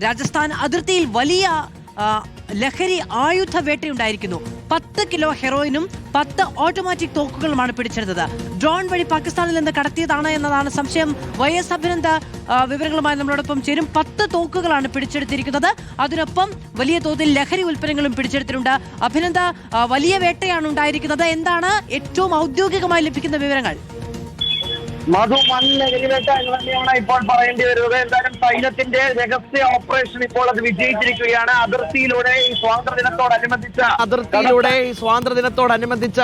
രാജസ്ഥാൻ അതിർത്തിയിൽ വലിയ ലഹരി ആയുധ വേട്ടയുണ്ടായിരിക്കുന്നു. 10 കിലോ ഹെറോയിനും 10 ഓട്ടോമാറ്റിക് തോക്കുകളുമാണ് പിടിച്ചെടുത്തത്. ഡ്രോൺ വഴി പാകിസ്ഥാനിൽ നിന്ന് കടത്തിയതാണ് എന്നതാണ് സംശയം. YS അഭിനന്ദ വിവരങ്ങളുമായി നമ്മളോടൊപ്പം ചേരും. 10 തോക്കുകളാണ് പിടിച്ചെടുത്തിരിക്കുന്നത്. അതിനൊപ്പം വലിയ തോതിൽ ലഹരി ഉൽപ്പന്നങ്ങളും പിടിച്ചെടുത്തിട്ടുണ്ട്. അഭിനന്ദ, വലിയ വേട്ടയാണ് ഉണ്ടായിരിക്കുന്നത്. എന്താണ് ഏറ്റവും ഔദ്യോഗികമായി ലഭിക്കുന്ന വിവരങ്ങൾ? വൻ ലഹരിവേട്ട എന്ന് തന്നെയാണ് ഇപ്പോൾ പറയേണ്ടി വരുന്നത്. എന്തായാലും സൈന്യത്തിന്റെ രഹസ്യ ഓപ്പറേഷൻ ഇപ്പോൾ അത് വിജയിച്ചിരിക്കുകയാണ്. അതിർത്തിയിലൂടെ ഈ സ്വാതന്ത്ര്യദിനത്തോടനുബന്ധിച്ച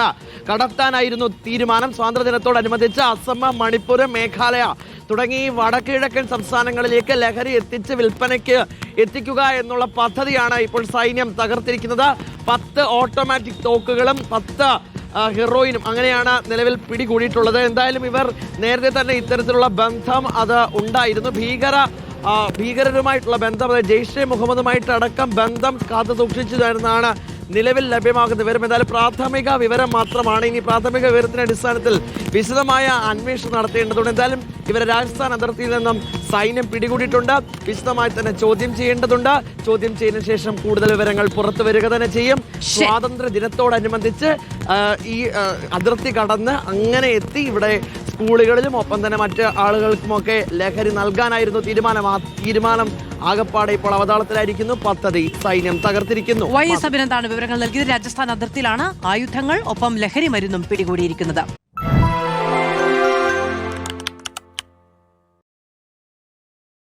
കടത്താനായിരുന്നു തീരുമാനം. സ്വാതന്ത്ര്യദിനത്തോടനുബന്ധിച്ച് അസം, മണിപ്പൂർ, മേഘാലയ തുടങ്ങി വടക്കിഴക്കൻ സംസ്ഥാനങ്ങളിലേക്ക് ലഹരി എത്തിച്ച് വിൽപ്പനയ്ക്ക് എത്തിക്കുക എന്നുള്ള പദ്ധതിയാണ് ഇപ്പോൾ സൈന്യം തകർത്തിരിക്കുന്നത്. 10 ഓട്ടോമാറ്റിക് തോക്കുകളും 10 ഹെറോയിനും അങ്ങനെയാണ് നിലവിൽ പിടികൂടിയിട്ടുള്ളത്. എന്തായാലും ഇവർ നേരത്തെ തന്നെ ഇത്തരത്തിലുള്ള ബന്ധം അത് ഉണ്ടായിരുന്നു. ഭീകരരുമായിട്ടുള്ള ബന്ധം, ജെയ്ഷെ മുഹമ്മദുമായിട്ടടക്കം ബന്ധം കാത്തു സൂക്ഷിച്ചതായിരുന്നാണ് നിലവിൽ ലഭ്യമാകുന്ന വിവരം. എന്തായാലും പ്രാഥമിക വിവരം മാത്രമാണ്. ഇനി പ്രാഥമിക വിവരത്തിന്റെ അടിസ്ഥാനത്തിൽ വിശദമായ അന്വേഷണം നടത്തേണ്ടതുണ്ട്. എന്തായാലും ഇവരെ രാജസ്ഥാൻ അതിർത്തിയിൽ നിന്നും സൈന്യം പിടികൂടിയിട്ടുണ്ട്. വിശദമായി തന്നെ ചോദ്യം ചെയ്യേണ്ടതുണ്ട്. ചോദ്യം ചെയ്തതിനു ശേഷം കൂടുതൽ വിവരങ്ങൾ പുറത്തു വരിക തന്നെ ചെയ്യും. സ്വാതന്ത്ര്യ ദിനത്തോടനുബന്ധിച്ച് ഈ അതിർത്തി കടന്ന് അങ്ങനെ എത്തി ഇവിടെ സ്കൂളുകളിലും ഒപ്പം തന്നെ മറ്റ് ആളുകൾക്കുമൊക്കെ ലഹരി നൽകാനായിരുന്നു തീരുമാനം. ആ തീരുമാനം ആകപ്പാടെ ഇപ്പോൾ അവതാളത്തിലായിരിക്കുന്നു. പദ്ധതി സൈന്യം തകർത്തിരിക്കുന്നു. YS അഭിനന്ദാണ് വിവരങ്ങൾ നൽകിയത്. രാജസ്ഥാൻ അതിർത്തിയിലാണ് ആയുധങ്ങൾ ഒപ്പം ലഹരി മരുന്നും പിടികൂടിയിരിക്കുന്നത്.